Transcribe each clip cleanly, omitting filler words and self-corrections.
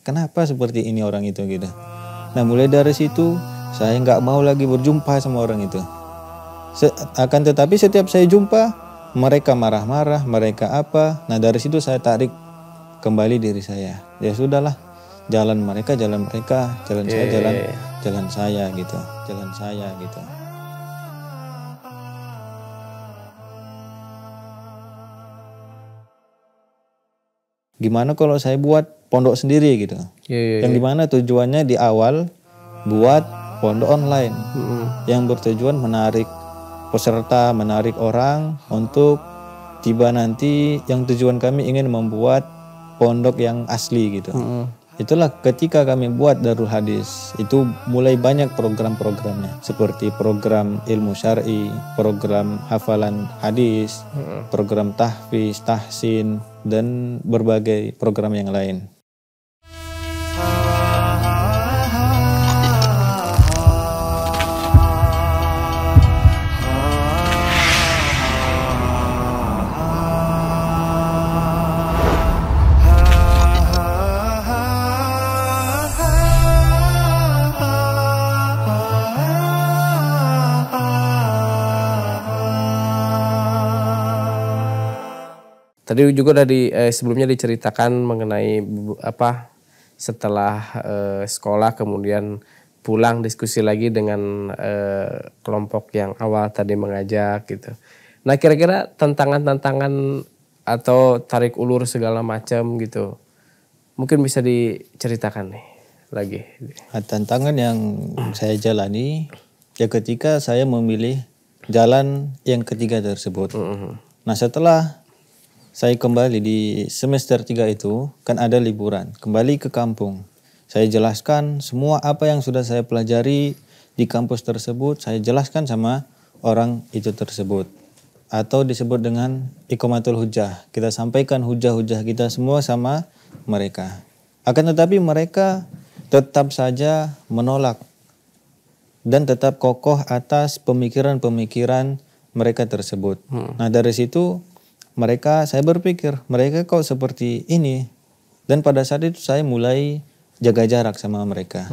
kenapa seperti ini orang itu gitu. Nah mulai dari situ saya nggak mau lagi berjumpa sama orang itu. Akan tetapi setiap saya jumpa mereka marah-marah, mereka apa. Nah dari situ saya tarik kembali diri saya. Ya sudahlah, jalan mereka, jalan saya, jalan saya gitu, jalan saya gitu. Gimana kalau saya buat pondok sendiri gitu? Yang dimana tujuannya di awal buat pondok online yang bertujuan menarik peserta, menarik orang untuk tiba nanti yang tujuan kami ingin membuat pondok yang asli gitu. Itulah ketika kami buat Darul Hadis itu mulai banyak program-programnya seperti program ilmu syar'i, program hafalan hadis, program tahfiz, tahsin dan berbagai program yang lain. Tadi juga sebelumnya diceritakan mengenai setelah sekolah kemudian pulang diskusi lagi dengan kelompok yang awal tadi mengajak gitu. Nah kira-kira tantangan-tantangan atau tarik ulur segala macam gitu, mungkin bisa diceritakan nih lagi. Tantangan yang saya jalani ya ketika saya memilih jalan yang ketiga tersebut. Nah setelah saya kembali di semester 3 itu kan ada liburan, kembali ke kampung. Saya jelaskan semua apa yang sudah saya pelajari di kampus tersebut, saya jelaskan sama orang itu tersebut. Atau disebut dengan iqamatul hujjah. Kita sampaikan hujjah-hujjah kita semua sama mereka. Akan tetapi mereka tetap saja menolak dan tetap kokoh atas pemikiran-pemikiran mereka tersebut. Nah dari situ saya berpikir mereka kok seperti ini, dan pada saat itu saya mulai jaga jarak sama mereka,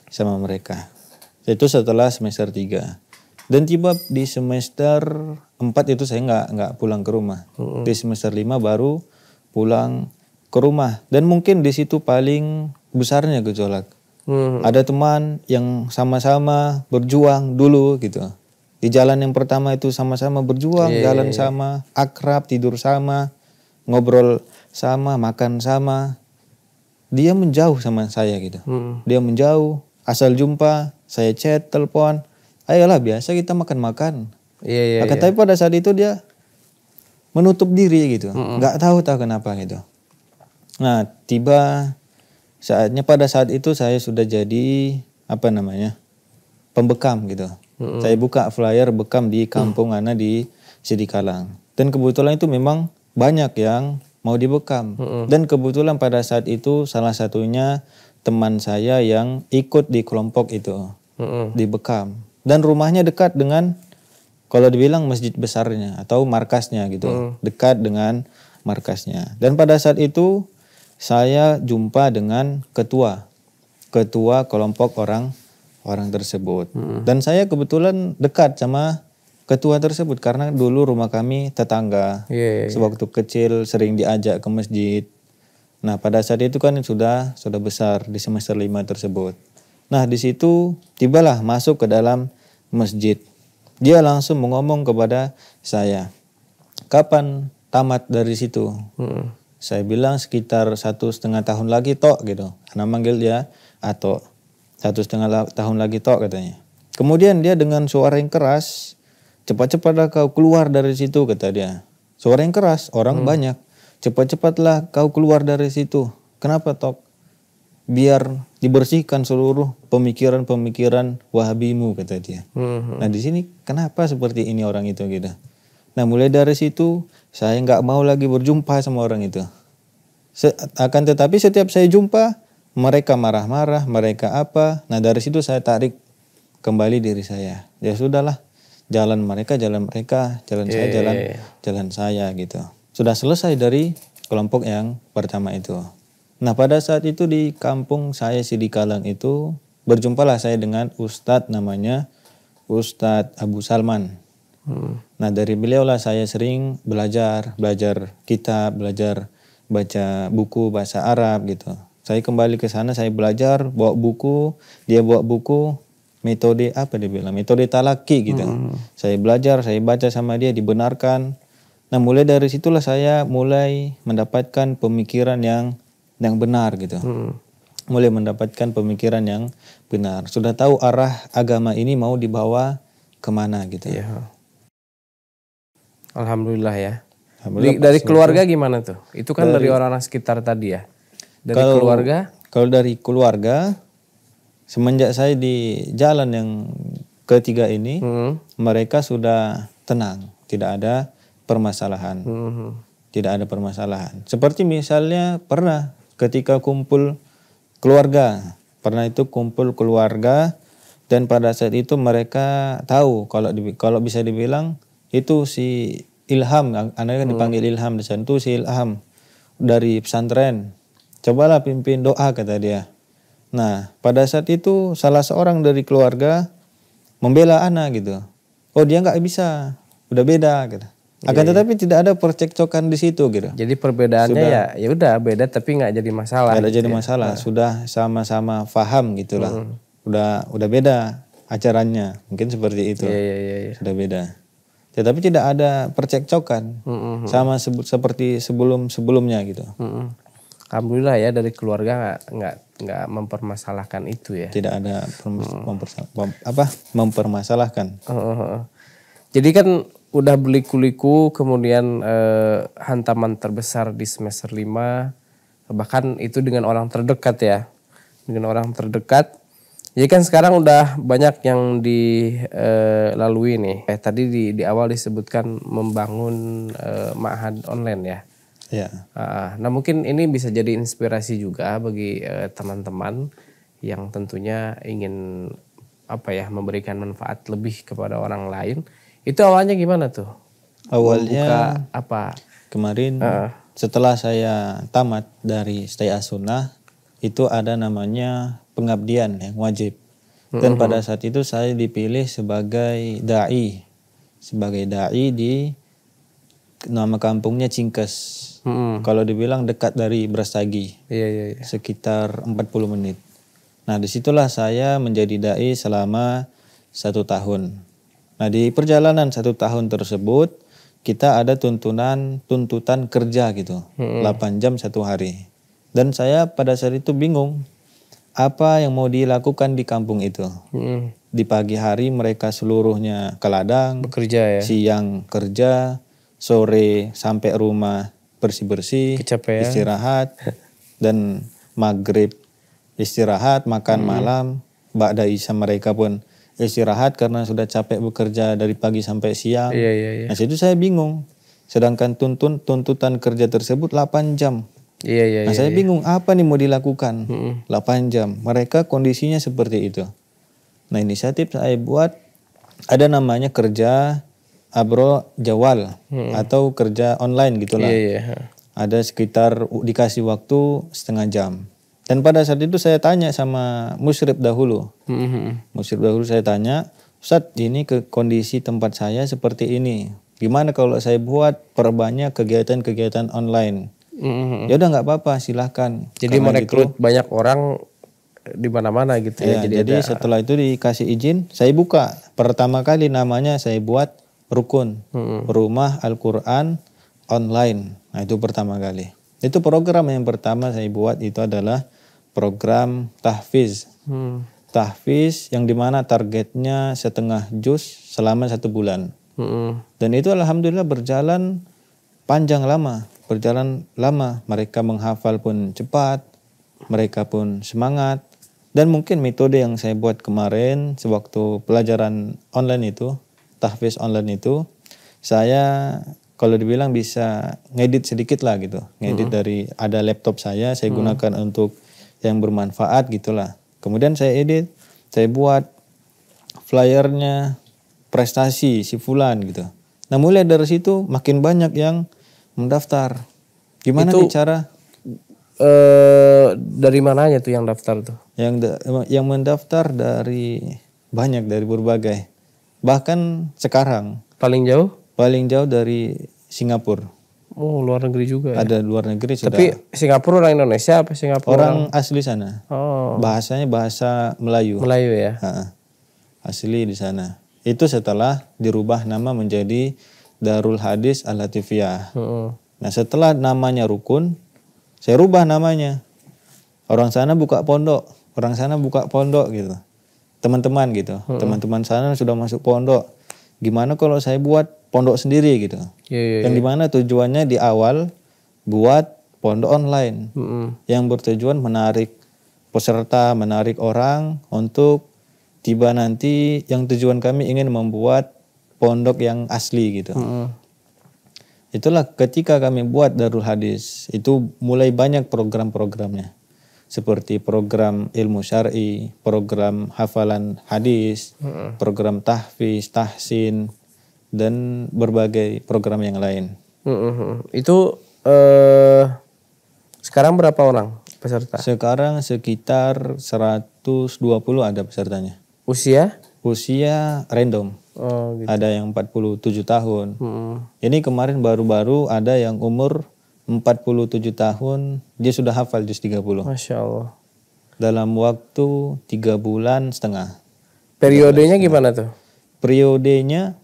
sama mereka. Itu setelah semester 3 dan tiba di semester 4 itu saya nggak pulang ke rumah. Di semester 5 baru pulang ke rumah dan mungkin di situ paling besarnya gejolak. Ada teman yang sama-sama berjuang dulu gitu. Di jalan yang pertama itu sama-sama berjuang, jalan sama, akrab, tidur sama, ngobrol sama, makan sama. Dia menjauh sama saya gitu. Dia menjauh, asal jumpa, saya chat, telepon. Ayolah biasa kita makan-makan. Tapi pada saat itu dia menutup diri gitu. Gak tahu kenapa gitu. Nah tiba saatnya pada saat itu saya sudah jadi pembekam gitu. Saya buka flyer bekam di kampung Ana di Sidikalang. Dan kebetulan itu memang banyak yang mau dibekam. Dan kebetulan pada saat itu salah satunya teman saya yang ikut di kelompok itu. Dibekam. Dan rumahnya dekat dengan kalau dibilang masjid besarnya atau markasnya gitu. Dekat dengan markasnya. Dan pada saat itu saya jumpa dengan ketua kelompok orang tersebut. Dan saya kebetulan dekat sama ketua tersebut karena dulu rumah kami tetangga. Sewaktu kecil sering diajak ke masjid. Nah pada saat itu kan sudah besar di semester 5 tersebut. Nah di situ tibalah masuk ke dalam masjid. Dia langsung ngomong kepada saya, kapan tamat dari situ? Saya bilang sekitar 1,5 tahun lagi tok gitu. Karena manggil dia Atok. 1,5 tahun lagi tok katanya. Kemudian dia dengan suara yang keras, cepat-cepatlah kau keluar dari situ kata dia. Suara yang keras, orang banyak. Cepat-cepatlah kau keluar dari situ. Kenapa tok? Biar dibersihkan seluruh pemikiran-pemikiran Wahabimu kata dia. Nah di sini kenapa seperti ini orang itu gitu. Nah mulai dari situ saya nggak mau lagi berjumpa sama orang itu. Akan tetapi setiap saya jumpa mereka marah-marah, mereka apa. Nah dari situ saya tarik kembali diri saya. Ya sudahlah, jalan mereka, jalan saya, jalan saya gitu. Sudah selesai dari kelompok yang pertama itu. Nah pada saat itu di kampung saya Sidikalang itu berjumpalah saya dengan Ustadz namanya Ustadz Abu Salman. Nah dari beliau lah saya sering belajar kitab, belajar baca buku bahasa Arab gitu. Saya kembali ke sana, saya belajar, bawa buku, dia bawa buku, metode apa dia bilang, metode talaki gitu. Saya belajar, saya baca sama dia, dibenarkan. Nah mulai dari situlah saya mulai mendapatkan pemikiran yang benar gitu. Mulai mendapatkan pemikiran yang benar. Sudah tahu arah agama ini mau dibawa kemana gitu. Iya. Alhamdulillah ya. Alhamdulillah, Dari keluarga gimana tuh? Itu kan dari orang-orang sekitar tadi ya. Dari keluarga? Kalau dari keluarga, semenjak saya di jalan yang ketiga ini, mereka sudah tenang, tidak ada permasalahan. Tidak ada permasalahan. Seperti misalnya pernah ketika kumpul keluarga, dan pada saat itu mereka tahu kalau bisa dibilang itu si Ilham, anaknya kan dipanggil Ilham di sana, itu si Ilham dari pesantren. Cobalah pimpin doa kata dia. Nah pada saat itu salah seorang dari keluarga membela anak gitu. Oh dia nggak bisa, udah beda gitu. Akan tetapi tidak ada percekcokan di situ gitu. Jadi perbedaannya ya udah beda tapi nggak jadi masalah. Nggak jadi masalah, sudah sama-sama paham gitulah. Udah beda acaranya, mungkin seperti itu. Iya. Sudah beda. Tetapi tidak ada percekcokan, sama seperti sebelumnya gitu. Alhamdulillah ya dari keluarga nggak mempermasalahkan itu ya. Tidak ada mempermasalahkan. Jadi kan udah beli kuliku, kemudian hantaman terbesar di semester 5, bahkan itu dengan orang terdekat ya. Dengan orang terdekat. Jadi kan sekarang udah banyak yang dilalui nih. Tadi di awal disebutkan membangun ma'had online ya. Ya. Nah mungkin ini bisa jadi inspirasi juga bagi teman-teman yang tentunya ingin memberikan manfaat lebih kepada orang lain. Itu awalnya gimana tuh? Awalnya apa? Kemarin setelah saya tamat dari Stay As-Sunnah, itu ada namanya pengabdian yang wajib. Dan pada saat itu saya dipilih sebagai dai di nama kampungnya Cingkes. Kalau dibilang dekat dari Brastagi. Iya. Sekitar 40 menit. Nah disitulah saya menjadi dai selama 1 tahun. Nah di perjalanan 1 tahun tersebut kita ada tuntutan kerja gitu, 8 jam 1 hari. Dan saya pada saat itu bingung apa yang mau dilakukan di kampung itu. Di pagi hari mereka seluruhnya ke ladang, bekerja ya. Siang kerja, sore sampai rumah bersih-bersih, kecapean, istirahat, dan maghrib istirahat, makan malam, ba'da isya mereka pun istirahat karena sudah capek bekerja dari pagi sampai siang. Iya. Nah situ saya bingung. Sedangkan tuntutan kerja tersebut 8 jam. Iya. Nah saya bingung apa nih mau dilakukan 8 jam. Mereka kondisinya seperti itu. Nah inisiatif saya buat ada namanya kerja abro jawal atau kerja online gitulah. Iya. Ada sekitar dikasih waktu setengah jam. Dan pada saat itu saya tanya sama musyrif dahulu. Musyrif dahulu saya tanya, Ustadz ini kondisi tempat saya seperti ini. Gimana kalau saya buat perbanyak kegiatan-kegiatan online? Ya udah nggak apa-apa, silahkan. Jadi merekrut banyak orang di mana-mana gitu ya. Jadi setelah itu dikasih izin, saya buka. Pertama kali namanya saya buat Rukun, Rumah Al-Quran Online. Nah itu pertama kali. Itu program yang pertama saya buat itu adalah program tahfiz. Tahfiz yang dimana targetnya setengah juz selama 1 bulan. Dan itu alhamdulillah berjalan lama. Mereka menghafal pun cepat, mereka pun semangat. Dan mungkin metode yang saya buat kemarin sewaktu pelajaran online itu, tahfiz online itu, saya kalau dibilang bisa ngedit sedikit lah gitu. Ngedit dari ada laptop saya gunakan untuk yang bermanfaat gitulah. Kemudian saya edit, saya buat flyernya prestasi si fulan gitu. Nah mulai dari situ makin banyak yang mendaftar. Gimana itu cara? dari mananya tuh yang daftar tuh? Yang mendaftar dari banyak, dari berbagai. Bahkan sekarang Paling jauh? paling jauh dari Singapura. Oh, luar negeri juga ya. Ada luar negeri sudah. Tapi Singapura orang Indonesia apa Singapura Orang asli sana. Oh, Bahasanya bahasa Melayu. Melayu ya. Ha, asli di sana. Itu setelah dirubah nama menjadi Darul Hadis Al-Latifiyah. Heeh. Nah, setelah namanya Rukun, saya rubah namanya. Orang sana buka pondok, gitu. Teman-teman gitu. Teman-teman sana sudah masuk pondok. Gimana kalau saya buat pondok sendiri gitu. Iya. Yang dimana tujuannya di awal buat pondok online. Yang bertujuan menarik peserta, menarik orang untuk tiba nanti yang tujuan kami ingin membuat pondok yang asli gitu. Itulah ketika kami buat Darul Hadis, itu mulai banyak program-programnya. Seperti program ilmu syar'i, program hafalan hadis, program tahfiz, tahsin, dan berbagai program yang lain. Itu sekarang berapa orang peserta? Sekarang sekitar 120 ada pesertanya. Usia? Usia random. Oh, gitu. Ada yang 47 tahun. Ini kemarin baru-baru ada yang umur 47 tahun, dia sudah hafal juz 30. Masya Allah. Dalam waktu 3 bulan setengah. Periodenya gimana tuh? Periodenya,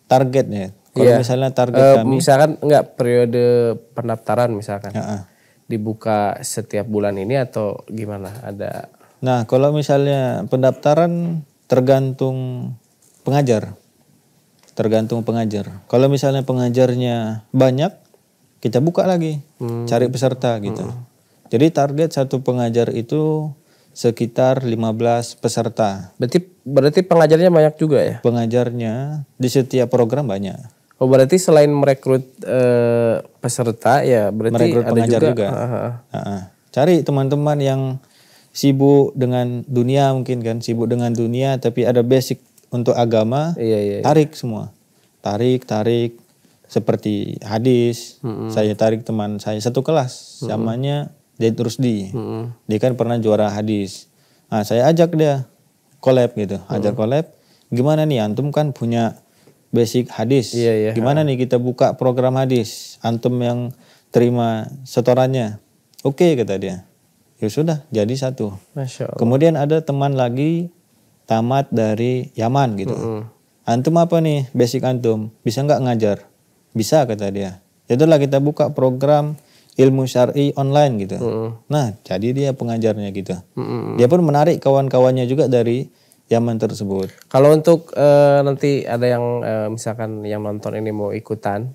targetnya. Kalau misalnya target kami. Misalkan enggak periode pendaftaran misalkan. Ya, Dibuka setiap bulan ini atau gimana? Ada. Nah, kalau misalnya pendaftaran tergantung pengajar. Kalau misalnya pengajarnya banyak, kita buka lagi, cari peserta gitu. Jadi target satu pengajar itu sekitar 15 peserta. Berarti pengajarnya banyak juga ya? Pengajarnya di setiap program banyak. Oh, berarti selain merekrut peserta ya berarti Merekrut ada pengajar juga. Cari teman-teman yang sibuk dengan dunia mungkin kan, sibuk dengan dunia tapi ada basic untuk agama, Iya. tarik semua. Tarik. Seperti hadis, saya tarik teman saya satu kelas, namanya Zaid Rusdi. Dia kan pernah juara hadis. Nah, saya ajak dia collab gitu, Gimana nih antum kan punya basic hadis. Iya. Gimana nih kita buka program hadis? Antum yang terima setorannya. Oke, kata dia. Ya sudah, jadi satu. Masya Allah. Kemudian ada teman lagi tamat dari Yaman gitu. Antum apa nih basic antum? Bisa nggak ngajar? Bisa, kata dia. Itulah kita buka program ilmu syar'i online gitu. Nah, jadi dia pengajarnya gitu. Dia pun menarik kawan-kawannya juga dari Yaman tersebut. Kalau untuk nanti ada yang misalkan yang nonton ini mau ikutan,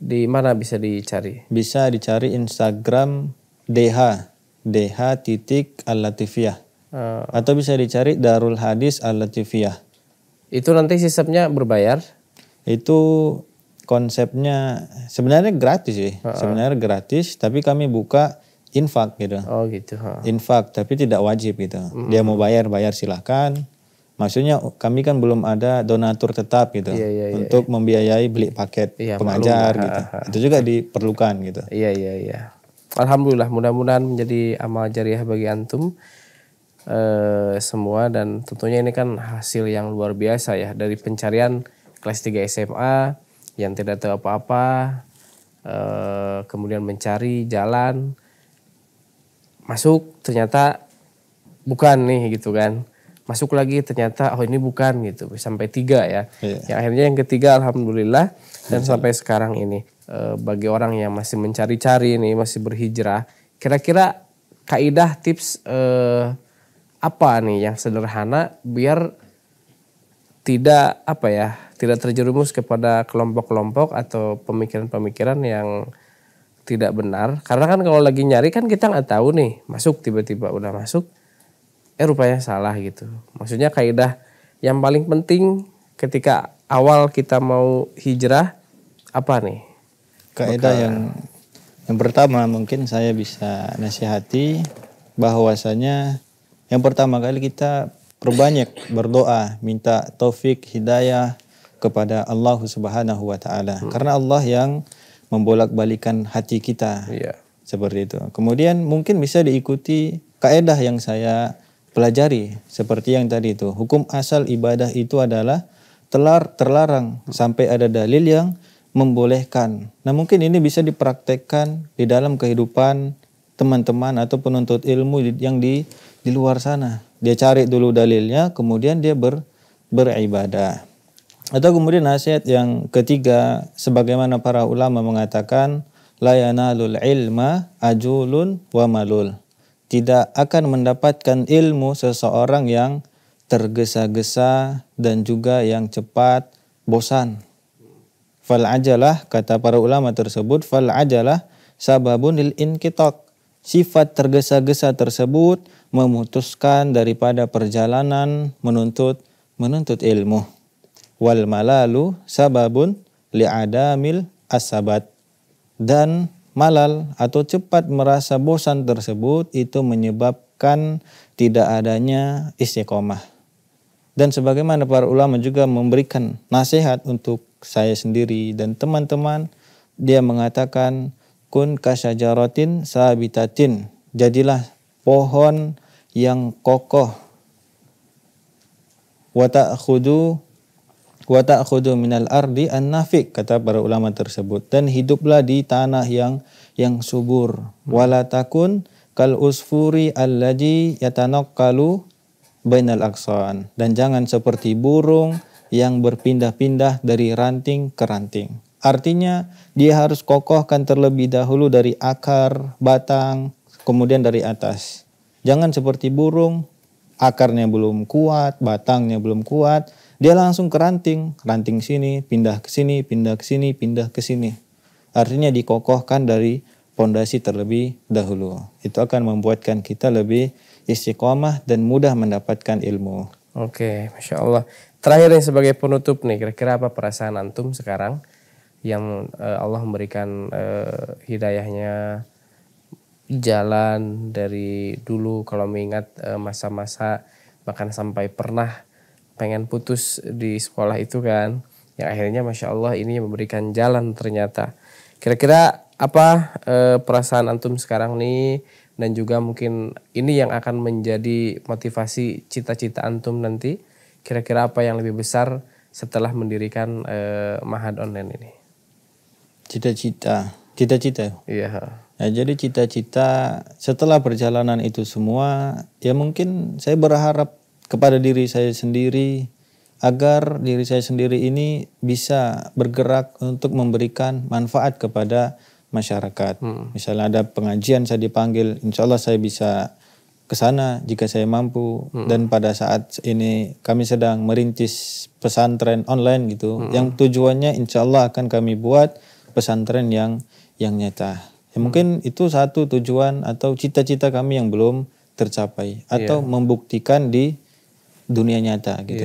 di mana bisa dicari? Bisa dicari Instagram DH.Al-Latifiyah. Atau bisa dicari Darul Hadis Al-Latifiyah. Itu nanti sistemnya berbayar? Itu konsepnya sebenarnya gratis sih. Sebenarnya gratis, tapi kami buka infak gitu. Oh gitu. Infak, tapi tidak wajib gitu. Dia mau bayar silahkan. Maksudnya kami kan belum ada donatur tetap gitu. Untuk membiayai beli paket pengajar gitu. Itu juga diperlukan gitu. Iya. Alhamdulillah, mudah-mudahan menjadi amal jariah bagi antum semua, dan tentunya ini kan hasil yang luar biasa ya, dari pencarian kelas 3 SMA yang tidak tahu apa-apa, kemudian mencari jalan masuk, ternyata bukan nih gitu kan, masuk lagi ternyata oh ini bukan gitu, sampai 3 ya. Yang akhirnya yang ketiga alhamdulillah, dan sampai sekarang ini bagi orang yang masih mencari-cari nih, masih berhijrah, kira-kira kaidah tips apa nih yang sederhana biar tidak tidak terjerumus kepada kelompok-kelompok atau pemikiran-pemikiran yang tidak benar. Karena kan kalau lagi nyari kan kita nggak tahu nih, masuk tiba-tiba udah masuk, rupanya salah gitu. Maksudnya kaidah yang paling penting ketika awal kita mau hijrah apa nih? Kaidah yang pertama mungkin saya bisa nasihati bahwasanya yang pertama kali kita perbanyak berdoa, minta taufik, hidayah kepada Allah Subhanahu wa taala. Karena Allah yang membolak-balikan hati kita. Seperti itu. Kemudian mungkin bisa diikuti kaedah yang saya pelajari seperti yang tadi itu. Hukum asal ibadah itu adalah terlarang sampai ada dalil yang membolehkan. Nah, mungkin ini bisa dipraktekkan di dalam kehidupan teman-teman atau penuntut ilmu yang di luar sana. Dia cari dulu dalilnya, kemudian dia beribadah. Atau kemudian nasihat yang ketiga, sebagaimana para ulama mengatakan, la yanalul ilma ajulun wa malul. Tidak akan mendapatkan ilmu seseorang yang tergesa-gesa dan juga yang cepat bosan. Fal ajalah, kata para ulama tersebut, fal ajalah sababun lil inqitak. Sifat tergesa-gesa tersebut memutuskan daripada perjalanan menuntut ilmu. Wal malalu sababun li'adamil asabat. Dan malal atau cepat merasa bosan tersebut itu menyebabkan tidak adanya istiqomah. Dan sebagaimana para ulama juga memberikan nasihat untuk saya sendiri dan teman-teman, dia mengatakan kun kasyajaratin sabitatin. Jadilah pohon yang kokoh. Wa ta'khudu minal ardi an-nafiq, kata para ulama tersebut, dan hiduplah di tanah yang subur. Wala takun kal usfuri alladhi yatanaqalu bainal aqsan, dan jangan seperti burung yang berpindah-pindah dari ranting ke ranting. Artinya dia harus kokohkan terlebih dahulu dari akar, batang, kemudian dari atas. Jangan seperti burung, akarnya belum kuat, batangnya belum kuat, dia langsung ke ranting sini, pindah ke sini, pindah ke sini, pindah ke sini. Artinya dikokohkan dari pondasi terlebih dahulu. Itu akan membuatkan kita lebih istiqomah dan mudah mendapatkan ilmu. Oke, Masya Allah. Terakhir nih sebagai penutup nih, kira-kira apa perasaan antum sekarang yang Allah memberikan hidayahnya, jalan dari dulu kalau mengingat masa-masa bahkan sampai pernah pengen putus di sekolah itu kan, yang akhirnya Masya Allah ini memberikan jalan ternyata. Kira-kira apa perasaan antum sekarang nih, dan juga mungkin ini yang akan menjadi motivasi cita-cita antum nanti, kira-kira apa yang lebih besar setelah mendirikan Ma'had Online ini? Cita-cita. Iya. Nah, jadi cita-cita setelah perjalanan itu semua, ya mungkin saya berharap kepada diri saya sendiri agar diri saya sendiri ini bisa bergerak untuk memberikan manfaat kepada masyarakat. Misalnya ada pengajian saya dipanggil, insya Allah saya bisa ke sana jika saya mampu. Dan pada saat ini kami sedang merintis pesantren online gitu, yang tujuannya insya Allah akan kami buat pesantren yang nyata. Ya, mungkin itu satu tujuan atau cita-cita kami yang belum tercapai atau membuktikan di dunia nyata gitu.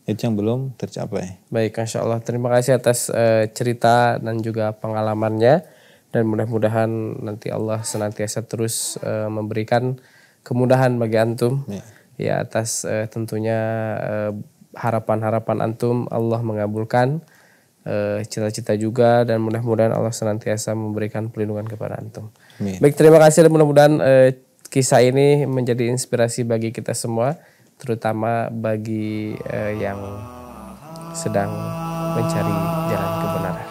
Itu yang belum tercapai. Baik, Masya Allah. Terima kasih atas cerita dan juga pengalamannya. Dan mudah-mudahan nanti Allah senantiasa terus memberikan kemudahan bagi antum. Ya, atas tentunya harapan-harapan antum Allah mengabulkan cita-cita juga, dan mudah-mudahan Allah senantiasa memberikan perlindungan kepada antum. Baik, terima kasih, dan mudah-mudahan kisah ini menjadi inspirasi bagi kita semua, terutama bagi yang sedang mencari jalan kebenaran.